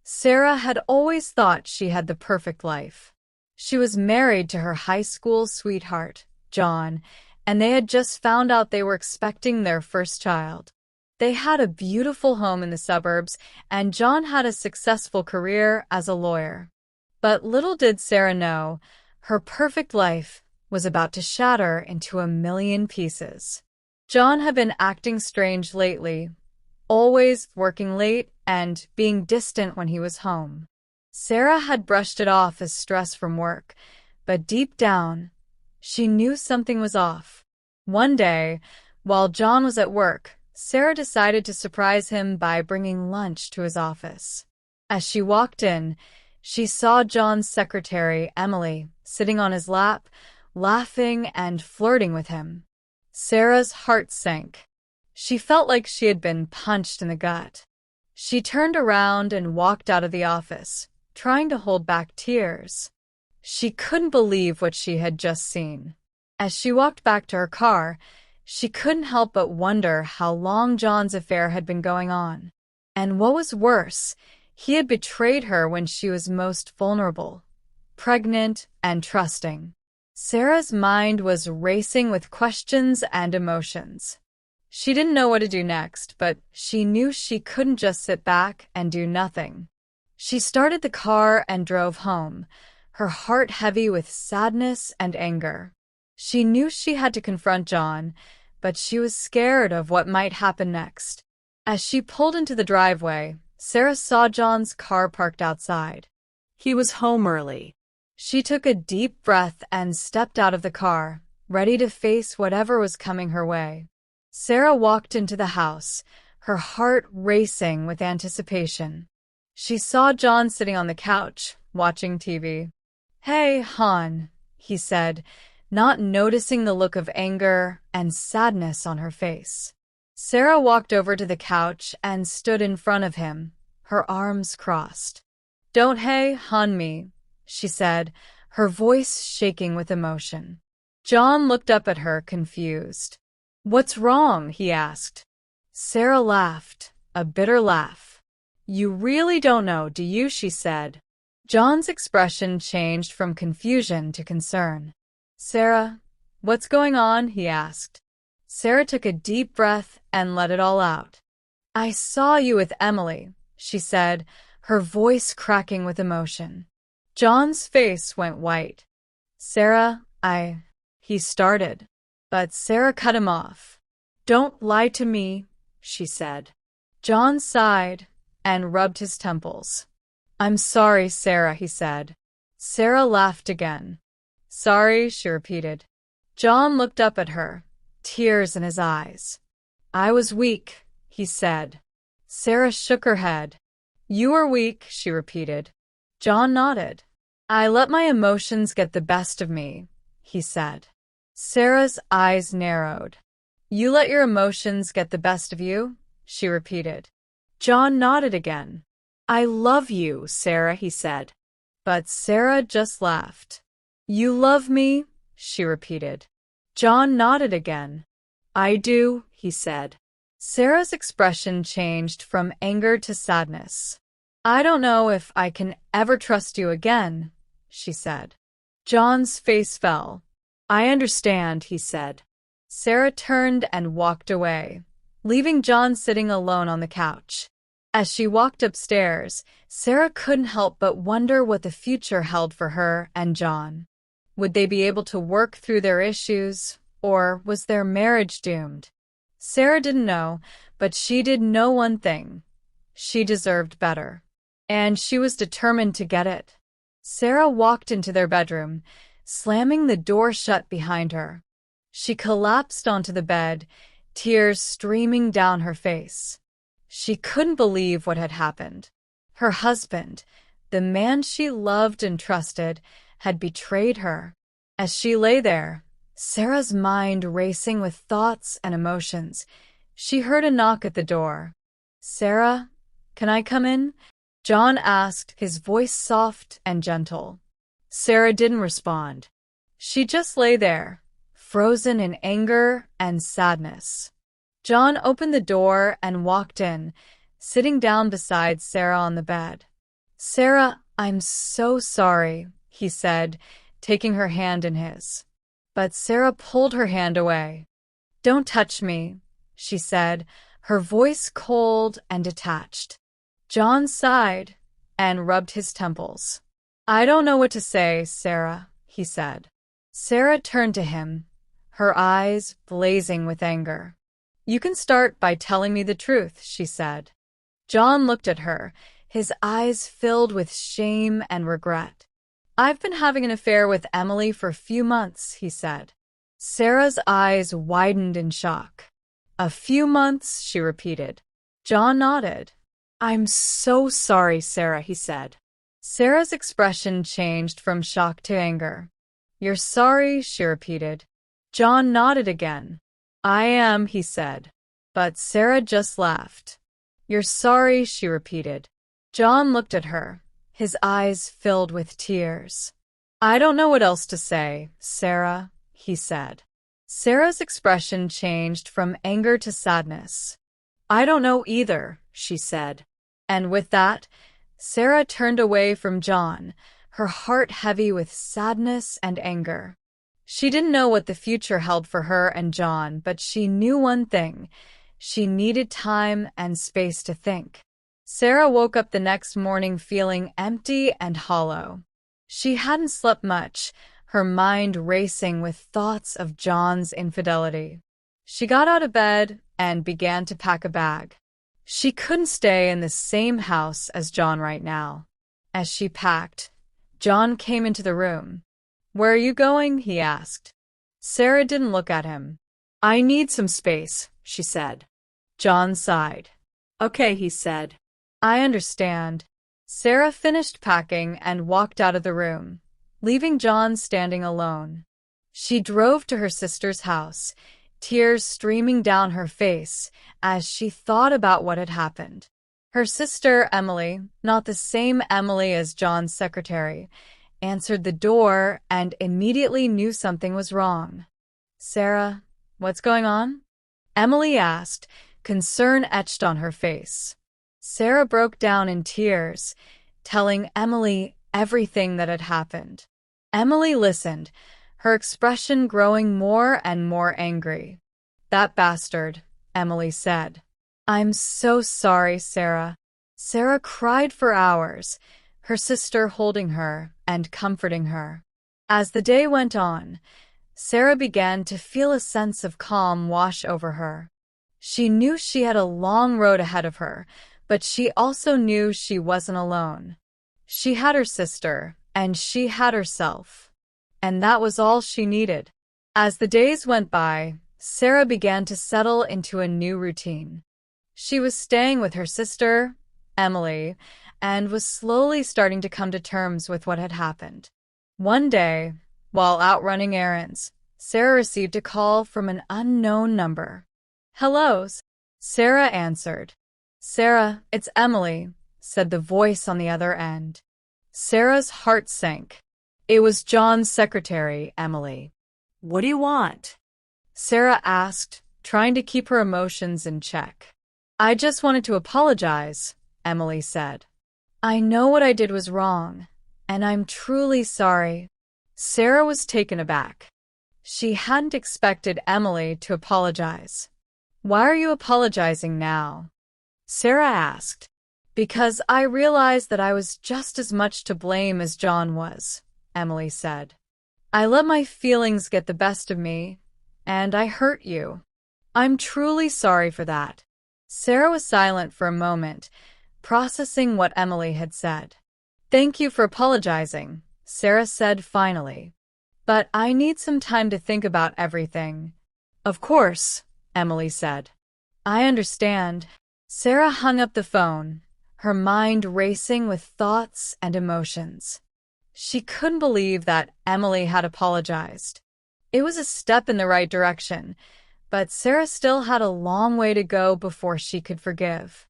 Sarah had always thought she had the perfect life. She was married to her high school sweetheart, John, and they had just found out they were expecting their first child. They had a beautiful home in the suburbs, and John had a successful career as a lawyer. But little did Sarah know, her perfect life was about to shatter into a million pieces. John had been acting strange lately, always working late and being distant when he was home. Sarah had brushed it off as stress from work, but deep down, she knew something was off. One day, while John was at work, Sarah decided to surprise him by bringing lunch to his office. As she walked in, she saw John's secretary, Emily, sitting on his lap, laughing and flirting with him. Sarah's heart sank. She felt like she had been punched in the gut. She turned around and walked out of the office, trying to hold back tears. She couldn't believe what she had just seen. As she walked back to her car, she couldn't help but wonder how long John's affair had been going on. And what was worse, he had betrayed her when she was most vulnerable, pregnant and trusting. Sarah's mind was racing with questions and emotions. She didn't know what to do next, but she knew she couldn't just sit back and do nothing. She started the car and drove home, her heart heavy with sadness and anger. She knew she had to confront John, but she was scared of what might happen next. As she pulled into the driveway, Sarah saw John's car parked outside. He was home early. She took a deep breath and stepped out of the car, ready to face whatever was coming her way. Sarah walked into the house, her heart racing with anticipation. She saw John sitting on the couch, watching TV. "Hey, hon," he said, not noticing the look of anger and sadness on her face. Sarah walked over to the couch and stood in front of him, her arms crossed. "Don't hey, hon me," she said, her voice shaking with emotion. John looked up at her, confused. "What's wrong?" he asked. Sarah laughed, a bitter laugh. "You really don't know, do you?" she said. John's expression changed from confusion to concern. "Sarah, what's going on?" he asked. Sarah took a deep breath and let it all out. "I saw you with Emily," she said, her voice cracking with emotion. John's face went white. "Sarah, he started. But Sarah cut him off. "Don't lie to me," she said. John sighed and rubbed his temples. "I'm sorry, Sarah," he said. Sarah laughed again. "Sorry," she repeated. John looked up at her, tears in his eyes. "I was weak," he said. Sarah shook her head. "You were weak," she repeated. John nodded. "I let my emotions get the best of me," he said. Sarah's eyes narrowed. "You let your emotions get the best of you?" she repeated. John nodded again. "I love you, Sarah," he said. But Sarah just laughed. "You love me?" she repeated. John nodded again. "I do," he said. Sarah's expression changed from anger to sadness. "I don't know if I can ever trust you again," she said. John's face fell. "I understand," he said. Sarah turned and walked away, leaving John sitting alone on the couch. As she walked upstairs, Sarah couldn't help but wonder what the future held for her and John. Would they be able to work through their issues, or was their marriage doomed? Sarah didn't know, but she did know one thing. She deserved better. And she was determined to get it. Sarah walked into their bedroom, slamming the door shut behind her. She collapsed onto the bed, tears streaming down her face. She couldn't believe what had happened. Her husband, the man she loved and trusted, had betrayed her. As she lay there, Sarah's mind racing with thoughts and emotions, she heard a knock at the door. "Sarah, can I come in?" John asked, his voice soft and gentle. Sarah didn't respond. She just lay there, frozen in anger and sadness. John opened the door and walked in, sitting down beside Sarah on the bed. Sarah, I'm so sorry, he said, taking her hand in his. But Sarah pulled her hand away. Don't touch me, she said, her voice cold and detached. John sighed and rubbed his temples. I don't know what to say, Sarah, he said. Sarah turned to him, her eyes blazing with anger. You can start by telling me the truth, she said. John looked at her, his eyes filled with shame and regret. I've been having an affair with Emily for a few months, he said. Sarah's eyes widened in shock. A few months, she repeated. John nodded. I'm so sorry, Sarah, he said. Sarah's expression changed from shock to anger. You're sorry, she repeated. John nodded again. I am, he said. But Sarah just laughed. You're sorry, she repeated. John looked at her, his eyes filled with tears. I don't know what else to say, Sarah, he said. Sarah's expression changed from anger to sadness. I don't know either, she said. And with that, Sarah turned away from John, her heart heavy with sadness and anger. She didn't know what the future held for her and John, but she knew one thing. She needed time and space to think. Sarah woke up the next morning feeling empty and hollow. She hadn't slept much, her mind racing with thoughts of John's infidelity. She got out of bed and began to pack a bag. She couldn't stay in the same house as John right now. As she packed, John came into the room. Where are you going? He asked. Sarah didn't look at him. I need some space, she said. John sighed. Okay, he said. I understand. Sarah finished packing and walked out of the room, leaving John standing alone. She drove to her sister's house, tears streaming down her face as she thought about what had happened. Her sister, Emily, not the same Emily as John's secretary, answered the door and immediately knew something was wrong. Sarah, what's going on? Emily asked, concern etched on her face. Sarah broke down in tears, telling Emily everything that had happened. Emily listened, her expression growing more and more angry. That bastard, Emily said. I'm so sorry, Sarah. Sarah cried for hours, her sister holding her and comforting her. As the day went on, Sarah began to feel a sense of calm wash over her. She knew she had a long road ahead of her, but she also knew she wasn't alone. She had her sister, and she had herself. And that was all she needed. As the days went by, Sarah began to settle into a new routine. She was staying with her sister, Emily, and was slowly starting to come to terms with what had happened. One day, while out running errands, Sarah received a call from an unknown number. Hello, Sarah answered. Sarah, it's Emily, said the voice on the other end. Sarah's heart sank. It was John's secretary, Emily. What do you want? Sarah asked, trying to keep her emotions in check. I just wanted to apologize, Emily said. I know what I did was wrong, and I'm truly sorry. Sarah was taken aback. She hadn't expected Emily to apologize. Why are you apologizing now? Sarah asked. Because I realized that I was just as much to blame as John was, Emily said. I let my feelings get the best of me, and I hurt you. I'm truly sorry for that. Sarah was silent for a moment, processing what Emily had said. Thank you for apologizing, Sarah said finally. But I need some time to think about everything. Of course, Emily said. I understand. Sarah hung up the phone, her mind racing with thoughts and emotions. She couldn't believe that Emily had apologized. It was a step in the right direction, but Sarah still had a long way to go before she could forgive.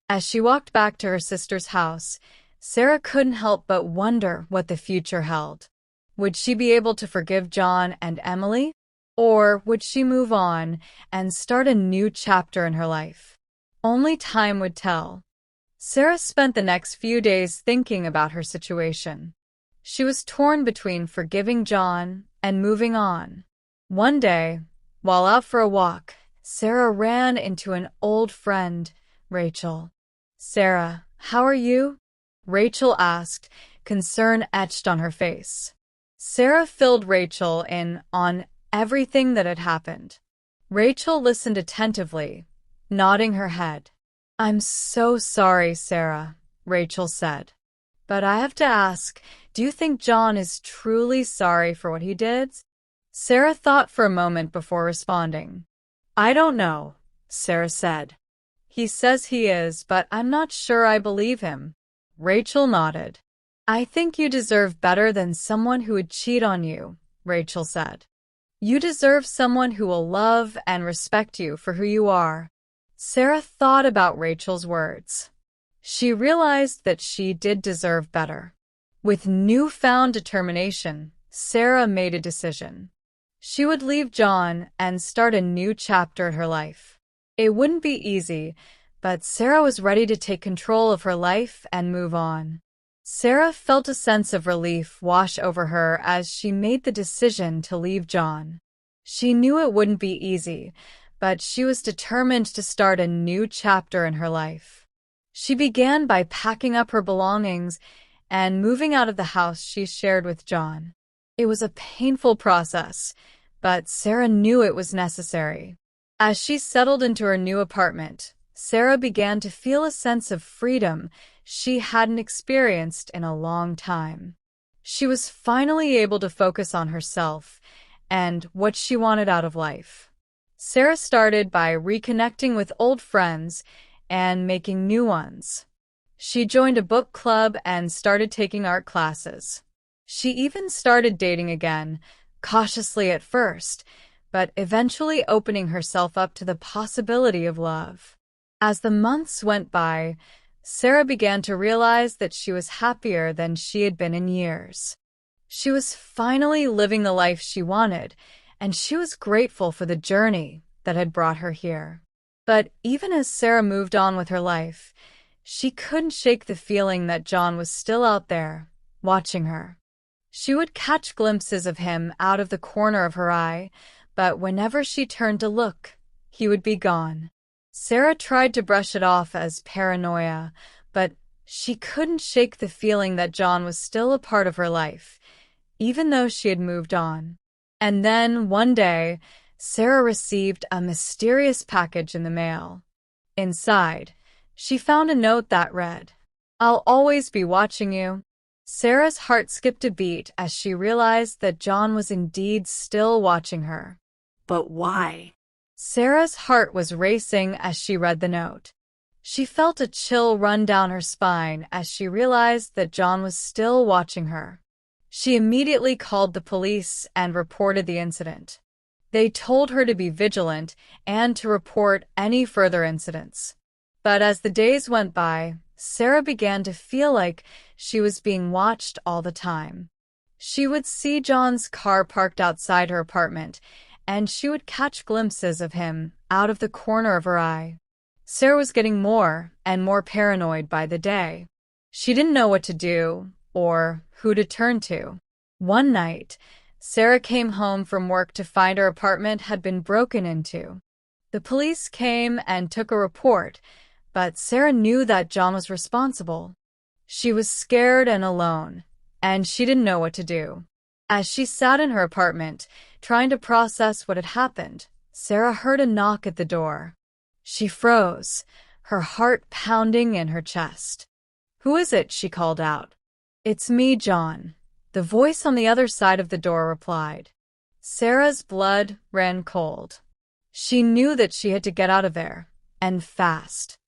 As she walked back to her sister's house, Sarah couldn't help but wonder what the future held. Would she be able to forgive John and Emily? Or would she move on and start a new chapter in her life? Only time would tell. Sarah spent the next few days thinking about her situation. She was torn between forgiving John and moving on. One day, while out for a walk, Sarah ran into an old friend, Rachel. "Sarah, how are you?" Rachel asked, concern etched on her face. Sarah filled Rachel in on everything that had happened. Rachel listened attentively, nodding her head. "I'm so sorry, Sarah," Rachel said. "But I have to ask, do you think John is truly sorry for what he did?" Sarah thought for a moment before responding. "I don't know," Sarah said. "He says he is, but I'm not sure I believe him." Rachel nodded. "I think you deserve better than someone who would cheat on you," Rachel said. "You deserve someone who will love and respect you for who you are." Sarah thought about Rachel's words. She realized that she did deserve better. With newfound determination, Sarah made a decision. She would leave John and start a new chapter in her life. It wouldn't be easy, but Sarah was ready to take control of her life and move on. Sarah felt a sense of relief wash over her as she made the decision to leave John. She knew it wouldn't be easy, but she was determined to start a new chapter in her life. She began by packing up her belongings and moving out of the house she shared with John. It was a painful process, but Sarah knew it was necessary. As she settled into her new apartment, Sarah began to feel a sense of freedom she hadn't experienced in a long time. She was finally able to focus on herself and what she wanted out of life. Sarah started by reconnecting with old friends and making new ones. She joined a book club and started taking art classes. She even started dating again, cautiously at first, but eventually opening herself up to the possibility of love. As the months went by, Sarah began to realize that she was happier than she had been in years. She was finally living the life she wanted, and she was grateful for the journey that had brought her here. But even as Sarah moved on with her life, she couldn't shake the feeling that John was still out there, watching her. She would catch glimpses of him out of the corner of her eye, but whenever she turned to look, he would be gone. Sarah tried to brush it off as paranoia, but she couldn't shake the feeling that John was still a part of her life, even though she had moved on. And then, one day, Sarah received a mysterious package in the mail. Inside, she found a note that read, "I'll always be watching you." Sarah's heart skipped a beat as she realized that John was indeed still watching her. But why? Sarah's heart was racing as she read the note. She felt a chill run down her spine as she realized that John was still watching her. She immediately called the police and reported the incident. They told her to be vigilant and to report any further incidents. But as the days went by, Sarah began to feel like she was being watched all the time. She would see John's car parked outside her apartment, and she would catch glimpses of him out of the corner of her eye. Sarah was getting more and more paranoid by the day. She didn't know what to do or who to turn to. One night, Sarah came home from work to find her apartment had been broken into. The police came and took a report, but Sarah knew that John was responsible. She was scared and alone, and she didn't know what to do. As she sat in her apartment, trying to process what had happened, Sarah heard a knock at the door. She froze, her heart pounding in her chest. "Who is it?" she called out. "It's me, John," the voice on the other side of the door replied. Sarah's blood ran cold. She knew that she had to get out of there, and fast.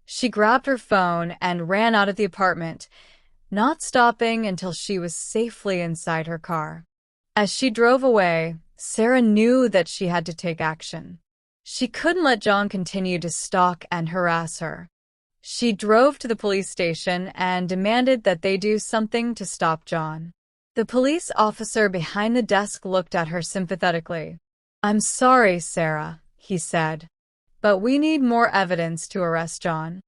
She grabbed her phone and ran out of the apartment, not stopping until she was safely inside her car. As she drove away, Sarah knew that she had to take action. She couldn't let John continue to stalk and harass her. She drove to the police station and demanded that they do something to stop John. The police officer behind the desk looked at her sympathetically. "I'm sorry, Sarah," he said, "but we need more evidence to arrest John."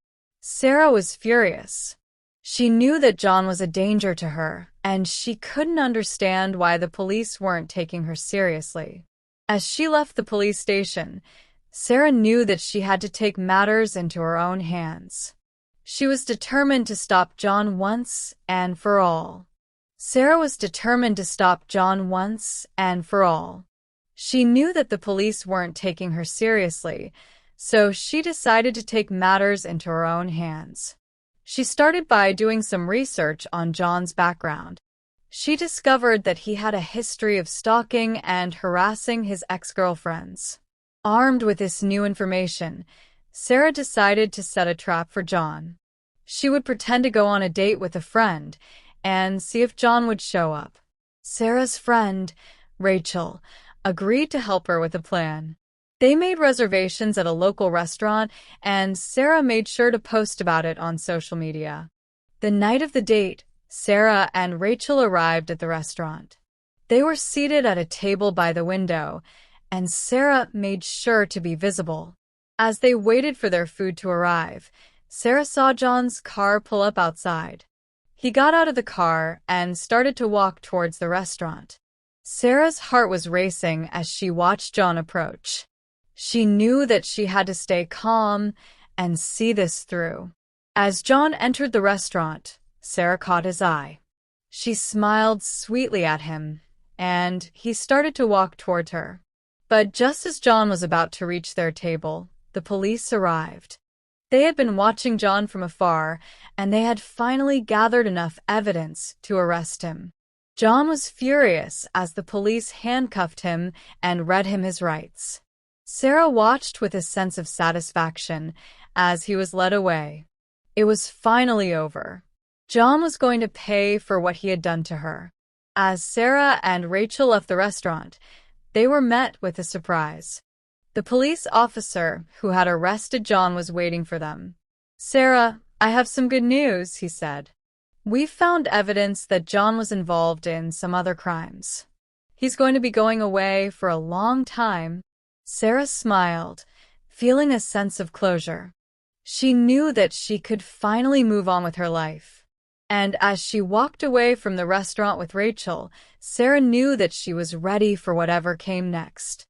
Sarah was furious. She knew that John was a danger to her, and she couldn't understand why the police weren't taking her seriously. As she left the police station, Sarah knew that she had to take matters into her own hands. She was determined to stop John once and for all. Sarah was determined to stop John once and for all. She knew that the police weren't taking her seriously, so she decided to take matters into her own hands. She started by doing some research on John's background. She discovered that he had a history of stalking and harassing his ex-girlfriends. Armed with this new information, Sarah decided to set a trap for John. She would pretend to go on a date with a friend and see if John would show up. Sarah's friend, Rachel, agreed to help her with a plan. They made reservations at a local restaurant, and Sarah made sure to post about it on social media. The night of the date, Sarah and Rachel arrived at the restaurant. They were seated at a table by the window, and Sarah made sure to be visible. As they waited for their food to arrive, Sarah saw John's car pull up outside. He got out of the car and started to walk towards the restaurant. Sarah's heart was racing as she watched John approach. She knew that she had to stay calm and see this through. As John entered the restaurant, Sarah caught his eye. She smiled sweetly at him, and he started to walk toward her. But just as John was about to reach their table, the police arrived. They had been watching John from afar, and they had finally gathered enough evidence to arrest him. John was furious as the police handcuffed him and read him his rights. Sarah watched with a sense of satisfaction as he was led away. It was finally over. John was going to pay for what he had done to her. As Sarah and Rachel left the restaurant, they were met with a surprise. The police officer who had arrested John was waiting for them. "Sarah, I have some good news," he said. "We've found evidence that John was involved in some other crimes. He's going to be going away for a long time." Sarah smiled, feeling a sense of closure. She knew that she could finally move on with her life. And as she walked away from the restaurant with Rachel, Sarah knew that she was ready for whatever came next.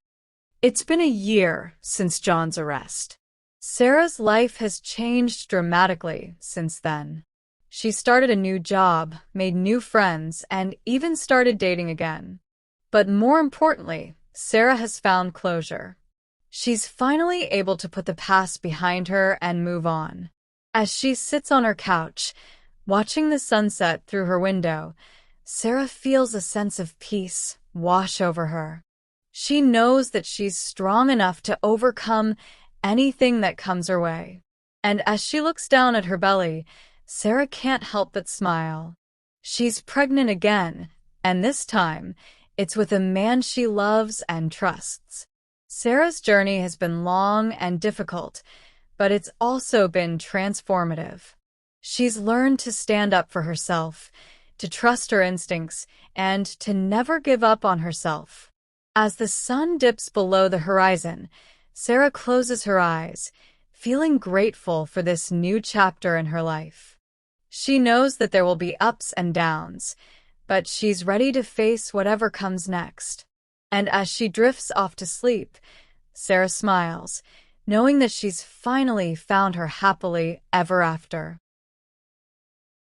It's been a year since John's arrest. Sarah's life has changed dramatically since then. She started a new job, made new friends, and even started dating again. But more importantly, Sarah has found closure. She's finally able to put the past behind her and move on. As she sits on her couch, watching the sunset through her window, Sarah feels a sense of peace wash over her. She knows that she's strong enough to overcome anything that comes her way. And as she looks down at her belly, Sarah can't help but smile. She's pregnant again, and this time, it's with a man she loves and trusts. Sarah's journey has been long and difficult, but it's also been transformative. She's learned to stand up for herself, to trust her instincts, and to never give up on herself. As the sun dips below the horizon, Sarah closes her eyes, feeling grateful for this new chapter in her life. She knows that there will be ups and downs, but she's ready to face whatever comes next. And as she drifts off to sleep, Sarah smiles, knowing that she's finally found her happily ever after.